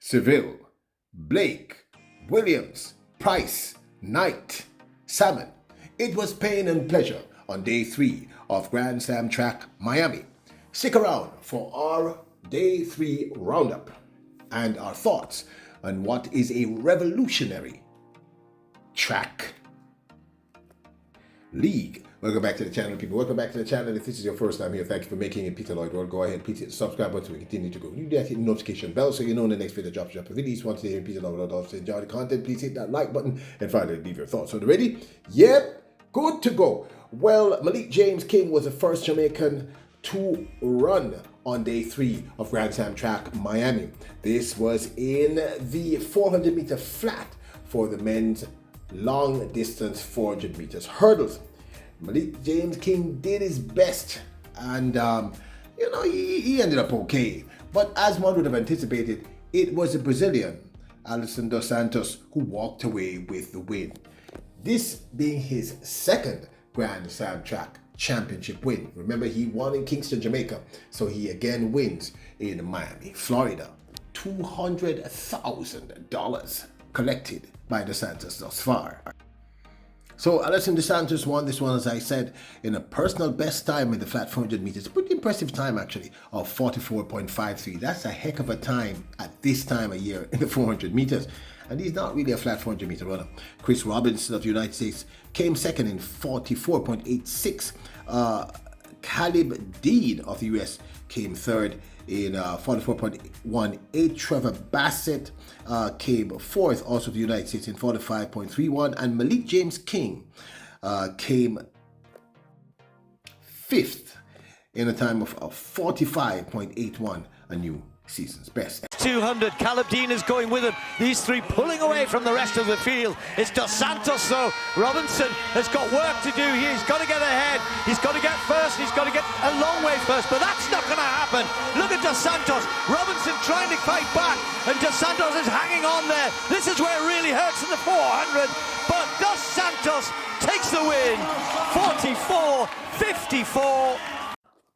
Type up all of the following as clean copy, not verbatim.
Seville, Blake, Williams, Pryce, Knight, Salmon. It was pain and pleasure on day 3 of Grand Slam Track Miami. Stick around for our day 3 roundup and our thoughts on what is a revolutionary track league. Welcome back to the channel, people. Welcome back to the channel. If this is your first time here, thank you for making it. Peter Lloyd World. Go ahead, please hit the subscribe button so we continue to go. You hit the notification bell so you know when the next video drops. Drop a video. Once you hear Peter Lloyd World, also enjoy the content. Please hit that like button and finally leave your thoughts. So, ready? Yep, good to go. Well, Malik James King was the first Jamaican to run on day 3 of Grand Slam Track Miami. This was in the 400-meter flat for the men's long distance 400 meters hurdles. Malik James King did his best and he ended up okay, but as one would have anticipated, it was a Brazilian, Alisson dos Santos, who walked away with the win, this being his second Grand Slam Track championship win. Remember, he won in Kingston, Jamaica, so he again wins in Miami, Florida. $200,000 collected by dos Santos thus far. So Alisson dos Santos won this one, as I said, in a personal best time in the flat 400 meters. Pretty impressive time, actually, of 44.53. That's a heck of a time at this time of year in the 400 meters. And he's not really a flat 400 meter runner. Chris Robinson of the United States came second in 44.86. Caleb Dean of the US came third in 44.18. Trevor Bassett came fourth, also of the United States, in 45.31. And Malik James King came fifth in a time of 45.81, a new season's best. 200, Caleb Dean is going with him. These three pulling away from the rest of the field. It's dos Santos though. Robinson has got work to do here. He's got to get ahead. He's got to get first. He's got to get a long way first, but that's not going to happen. Look at dos Santos. Robinson trying to fight back, and dos Santos is hanging on there. This is where it really hurts in the 400, but dos Santos takes the win. 44-54.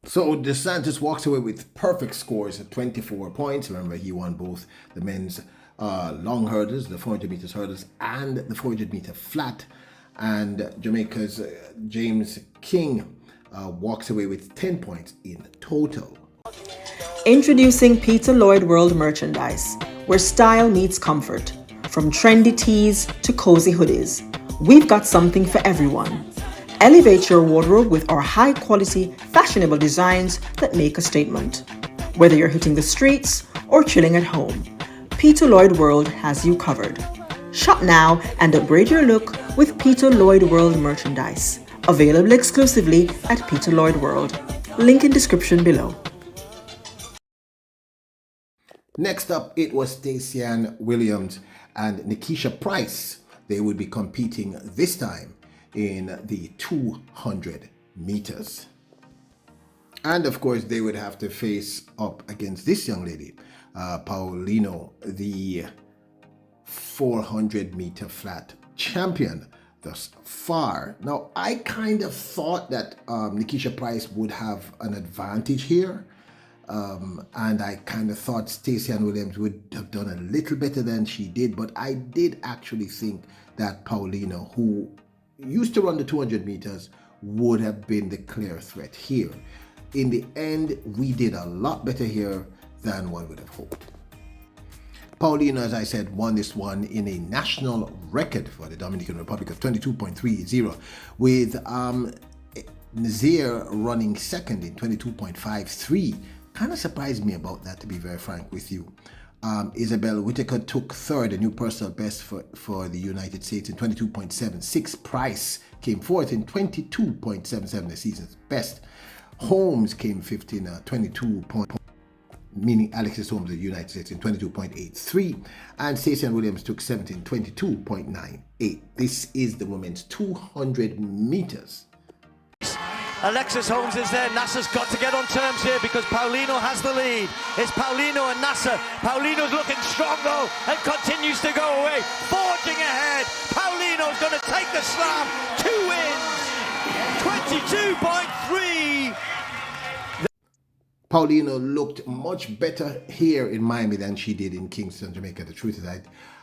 So dos Santos walks away with perfect scores of 24 points. Remember, he won both the men's long hurdles, the 400 meters hurdles, and the 400 meter flat. And Jamaica's James King walks away with 10 points in total. Introducing Peter Lloyd World merchandise, where style meets comfort. From trendy tees to cozy hoodies, we've got something for everyone. Elevate your wardrobe with our high-quality, fashionable designs that make a statement. Whether you're hitting the streets or chilling at home, Peter Lloyd World has you covered. Shop now and upgrade your look with Peter Lloyd World merchandise. Available exclusively at Peter Lloyd World. Link in description below. Next up, it was STACEY-ANN Williams and NIKISHA Pryce. They would be competing this time in the 200 meters. And of course, they would have to face up against this young lady, Paulino, the 400 meter flat champion thus far. Now, I kind of thought that NIKISHA Pryce would have an advantage here. And I kind of thought STACEY-ANN Williams would have done a little better than she did. But I did actually think that Paulino, who used to run the 200 meters, would have been the clear threat here. In the end, we did a lot better here than one would have hoped. Paulino, as I said, won this one in a national record for the Dominican Republic of 22.30, with Nazir running second in 22.53. Kind of surprised me about that, to be very frank with you. Isabel Whitaker took third, a new personal best for the United States, in 22.76. Pryce came fourth in 22.77, the season's best. Holmes came fifth in 22. Meaning Alexis Holmes of the United States in 22.83. And STACEY-ANN Williams took seventh in 22.98. This is the women's 200 meters. Alexis Holmes is there. NASA's got to get on terms here because Paulino has the lead. It's Paulino and NASA. Paulino's looking strong though and continues to go away, forging ahead. Paulino's going to take the slam. 2 wins, 22.3. Paulino looked much better here in Miami than she did in Kingston, Jamaica. The truth is,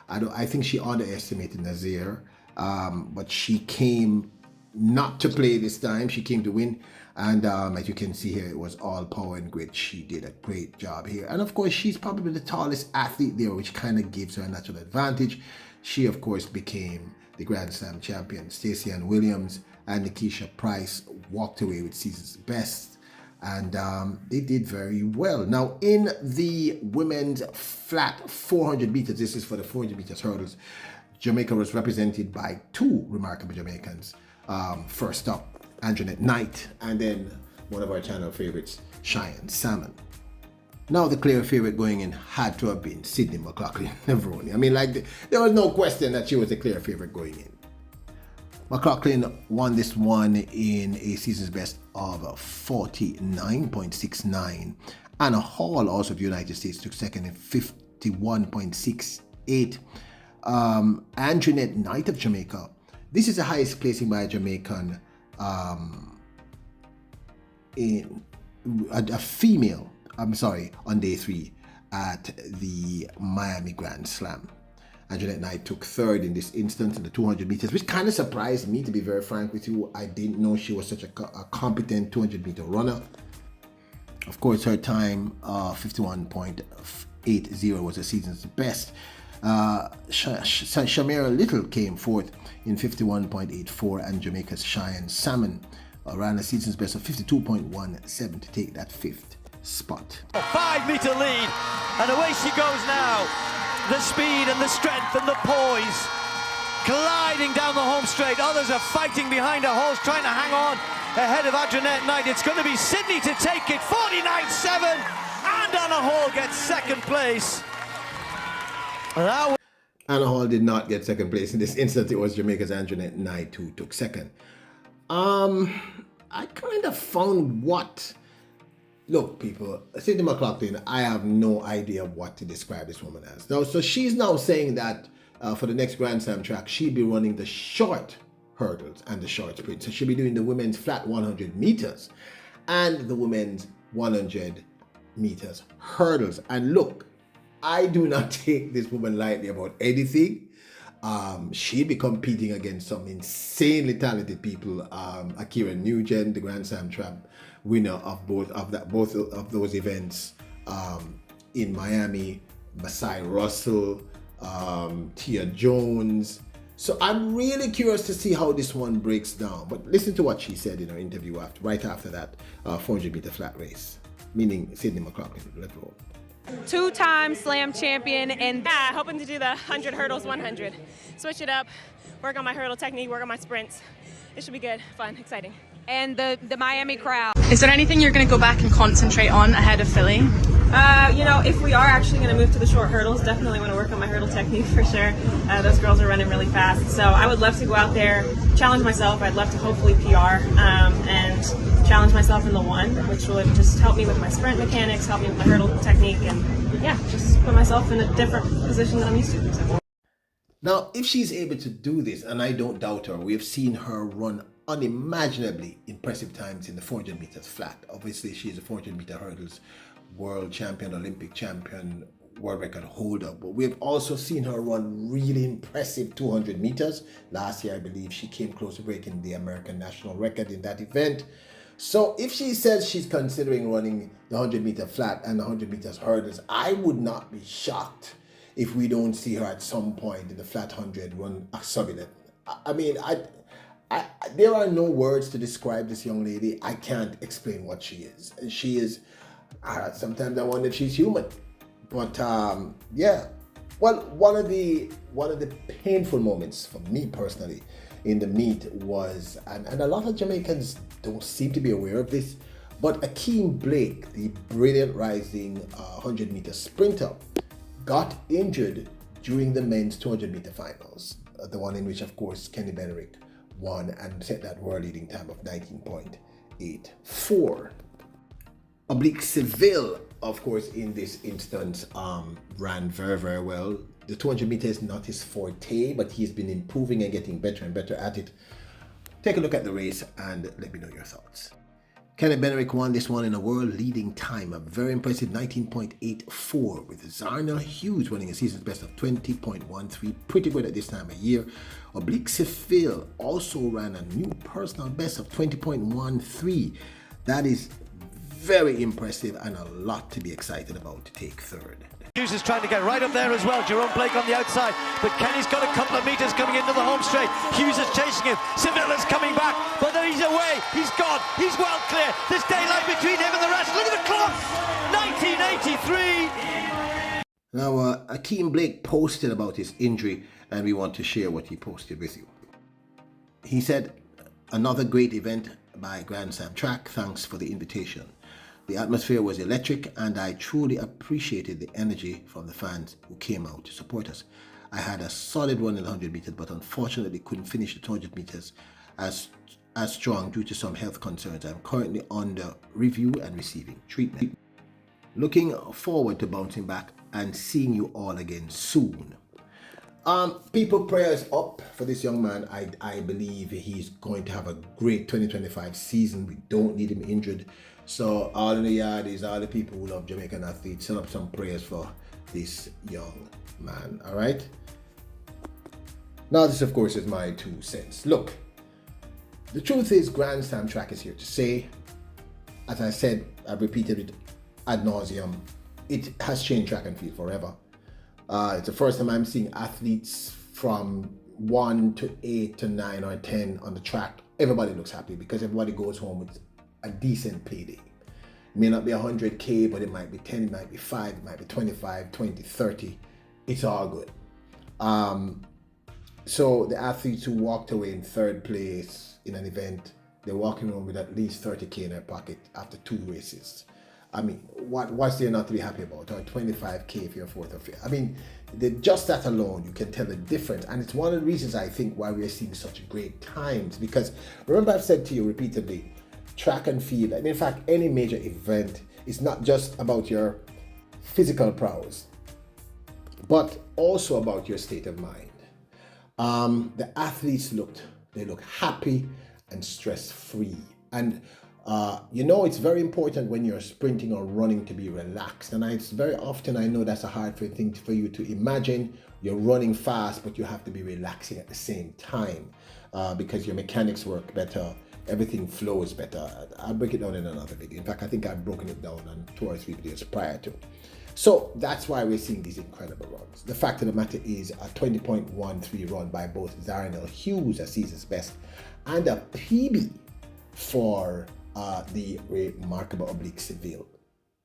I think she underestimated Nazir, but she came not to play this time. She came to win, and as you can see here, it was all power and grit. She did a great job here, and of course, she's probably the tallest athlete there, which kind of gives her a natural advantage. She, of course, became the Grand Slam champion. STACEY-ANN Williams and NIKISHA Pryce walked away with season's best, and they did very well. Now, in the women's flat 400 meters, this is for the 400 meters hurdles, Jamaica was represented by two remarkable Jamaicans. First up, ANDRENRTTE Knight, and then one of our channel favorites, SHIANN, Salmon. Now, the clear favorite going in had to have been Sydney McLaughlin, Neveroni. I mean, like, there was no question that she was the clear favorite going in. McLaughlin won this one in a season's best of 49.69. Anna Hall, also of the United States, took second in 51.68. ANDRENRTTE Knight of Jamaica. This is the highest placing by a Jamaican, in a female, on day 3 at the Miami Grand Slam. ANDRENRTTE Knight took third in this instance in the 200 meters, which kind of surprised me, to be very frank with you. I didn't know she was such a competent 200 meter runner. Of course, her time, 51.80, was the season's best. Shamira Little came fourth in 51.84, and Jamaica's SHIANN Salmon ran a season's best of 52.17 to take that 5th spot. 5 meter lead, and away she goes now. The speed and the strength and the poise, gliding down the home straight. Others are fighting behind her horse, trying to hang on ahead of ANDRENRTTE Knight. It's going to be Sydney to take it, 49.7, and Anna Hall gets second place. Anna Hall did not get second place. In this instance, it was Jamaica's ANDRENRTTE Knight who took second. I kind of found what... Look, people, Sydney McLaughlin, I have no idea what to describe this woman as. Now, so she's now saying that for the next Grand Slam track, she'll be running the short hurdles and the short sprint. So she'll be doing the women's flat 100 meters and the women's 100 meters hurdles. And look, I do not take this woman lightly about anything. She'll be competing against some insanely talented people. Akira Nugent, the Grand Slam champ, winner of both of those events in Miami, Masai Russell, Tia Jones. So I'm really curious to see how this one breaks down. But listen to what she said in her interview right after that 400 meter flat race, meaning Sydney McLaughlin. Let's roll. 2-time slam champion, and hoping to do the 100 hurdles 100. Switch it up, work on my hurdle technique, work on my sprints. It should be good, fun, exciting. And the Miami crowd. Is there anything you're going to go back and concentrate on ahead of Philly? You know, if we are actually going to move to the short hurdles, definitely want to work on my hurdle technique for sure. Those girls are running really fast, so I would love to go out there, challenge myself. I'd love to hopefully PR and challenge myself in the 1, which would just help me with my sprint mechanics, help me with my hurdle technique, and yeah, just put myself in a different position than I'm used to. So. Now, if she's able to do this, and I don't doubt her, we have seen her run unimaginably impressive times in the 400 meters flat. Obviously, she is a 400 meter hurdles world champion, Olympic champion, world record holder, but we've also seen her run really impressive 200 meters. Last year, I believe she came close to breaking the American national record in that event. So if she says she's considering running the 100 meter flat and the 100 meters hurdles, I would not be shocked if we don't see her at some point in the flat 100 run a sub-11. I mean, there are no words to describe this young lady. I can't explain what she is. She is, sometimes I wonder if she's human. But yeah, well, one of the painful moments for me personally in the meet was, and a lot of Jamaicans don't seem to be aware of this, but ACKEEM Blake, the brilliant rising 100 meter sprinter, got injured during the men's 200 meter finals, the one in which, of course, Kenny Benerick won and set that world leading time of 19.84. OBLIQUE Seville, of course, in this instance, ran very, very well. The 200 meters is not his forte, but he's been improving and getting better and better at it. Take a look at the race and let me know your thoughts. Kenneth Benerick won this one in a world-leading time, a very impressive 19.84, with Zarnell Hughes winning a season's best of 20.13, pretty good at this time of year. Oblique Seville also ran a new personal best of 20.13. That is very impressive and a lot to be excited about to take third. Hughes is trying to get right up there as well. Jerome Blake on the outside, but Kenny's got a couple of meters coming into the home straight. Hughes is chasing him. Seville is coming back, but then he's away. He's gone. He's well clear. There's daylight between him and the rest. Look at the clock. 1983. Now, ACKEEM Blake posted about his injury, and we want to share what he posted with you. He said, "Another great event by Grand Slam Track. Thanks for the invitation. The atmosphere was electric, and I truly appreciated the energy from the fans who came out to support us. I had a solid run in the 100 meters, but unfortunately couldn't finish the 200 meters as strong due to some health concerns. I'm currently under review and receiving treatment. Looking forward to bouncing back and seeing you all again soon." People, prayers up for this young man. I believe he's going to have a great 2025 season. We don't need him injured. So all in the yardies, all the people who love Jamaican athletes, send up some prayers for this young man, all right? Now this, of course, is my 2 cents. Look, the truth is Grand Slam Track is here to stay. As I said, I've repeated it ad nauseum. It has changed track and field forever. It's the first time I'm seeing athletes from 1 to 8 to 9 or 10 on the track. Everybody looks happy because everybody goes home with a decent payday. It may not be 100K, but it might be 10, it might be 5, it might be 25, 20, 30. It's all good. So the athletes who walked away in 3rd place in an event, they're walking home with at least 30K in their pocket after 2 races. I mean, what's there not to be happy about? Or 25K if you're 4th or 5th. I mean, just that alone, you can tell the difference. And it's one of the reasons I think why we're seeing such great times. Because remember, I've said to you repeatedly, track and field, and in fact, any major event is not just about your physical prowess, but also about your state of mind. The athletes look happy and stress-free. And it's very important when you're sprinting or running to be relaxed. And it's very often, I know that's a hard thing for you to imagine. You're running fast, but you have to be relaxing at the same time because your mechanics work better. Everything flows better. I'll break it down in another video. In fact, I think I've broken it down on 2 or 3 videos prior to. So that's why we're seeing these incredible runs. The fact of the matter is a 20.13 run by both Zarnell Hughes, a season's best, and a PB for the remarkable Oblique Seville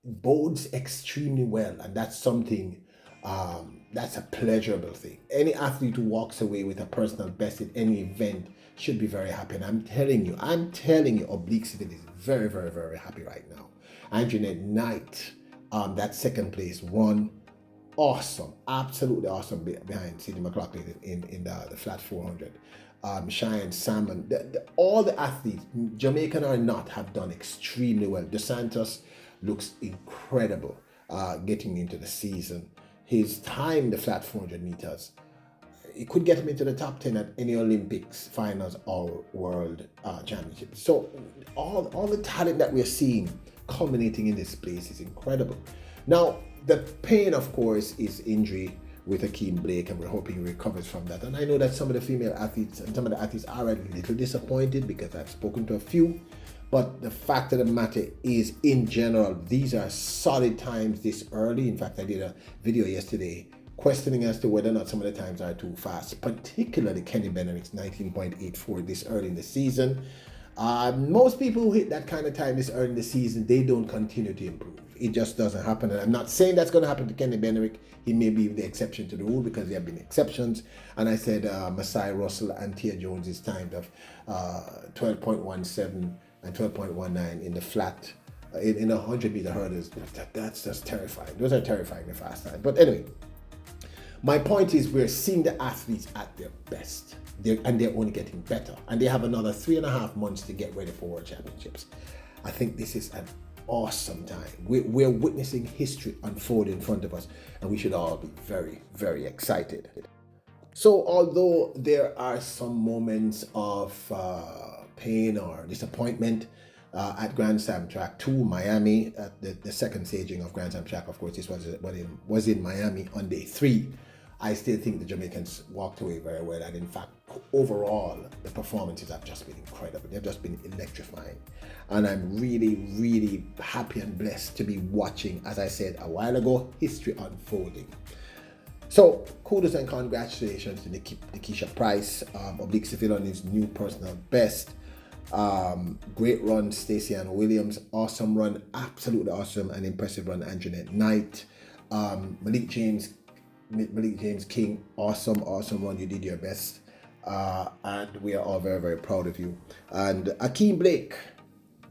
bodes extremely well, and that's something that's a pleasurable thing. Any athlete who walks away with a personal best in any event should be very happy. And I'm telling you, Oblique Seville is very, very, very happy right now. ANDRENRTTE Knight, that 2nd place run, awesome, absolutely awesome behind Sidney McLaughlin in the flat 400. SHIANN, Salmon, all the athletes, Jamaican or not, have done extremely well. Dos Santos looks incredible getting into the season. His time in the flat 400 meters, it could get him into the top 10 at any Olympics, finals, or world championships. So all the talent that we're seeing culminating in this place is incredible. Now, the pain, of course, is injury with ACKEEM Blake, and we're hoping he recovers from that. And I know that some of the female athletes and some of the athletes are a little disappointed because I've spoken to a few. But the fact of the matter is, in general, these are solid times this early. In fact, I did a video yesterday questioning as to whether or not some of the times are too fast, particularly Kenny Benerick's 19.84 this early in the season. Most people who hit that kind of time this early in the season, they don't continue to improve. It just doesn't happen. And I'm not saying that's going to happen to Kenny Benerick. He may be the exception to the rule because there have been exceptions. And I said Masai Russell and Tia Jones's time of 12.17 and 12.19 in the flat, in 100-meter hurdles. That's just terrifying. Those are terrifyingly fast times. But anyway, my point is we're seeing the athletes at their best. And they're only getting better. And they have another 3.5 months to get ready for World Championships. I think this is an awesome time. We're witnessing history unfold in front of us, and we should all be very, very excited. So although there are some moments of pain or disappointment, at Grand Slam Track 2, Miami, at the second staging of Grand Slam Track. Of course, this was in Miami on day 3. I still think the Jamaicans walked away very well, and in fact, overall, the performances have just been incredible. They've just been electrifying. And I'm really, really happy and blessed to be watching, as I said a while ago, history unfolding. So, kudos and congratulations to NIKISHA Pryce, oblique Seville on his new personal best. Great run, STACEY-ANN Williams. Awesome run, absolutely awesome and impressive run, ANDRENRTTE. Malik James King, awesome run. You did your best, and we are all very, very proud of you. And ACKEEM Blake,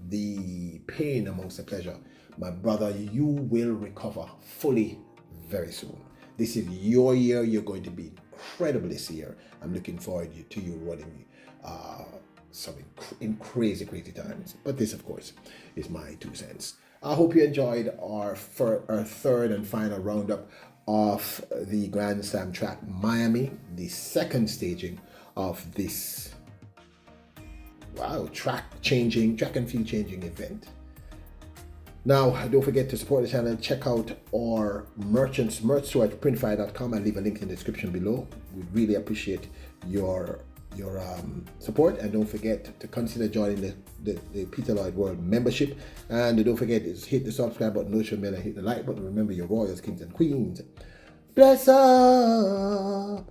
the pain amongst the pleasure. My brother, you will recover fully very soon. This is your year. You're going to be incredible this year. I'm looking forward to you running some in crazy times. But this, of course, is my 2 cents. I hope you enjoyed our third and final roundup of the Grand Slam Track Miami, the second staging of this track and field changing event. Now, don't forget to support the channel. Check out our merch store at printfire.com. I'll leave a link in the description below. We'd really appreciate your support, and don't forget to consider joining the Peter Lloyd World membership. And don't forget to hit the subscribe button, notification bell, and hit the like button. Remember, your royals, kings, and queens. Bless up.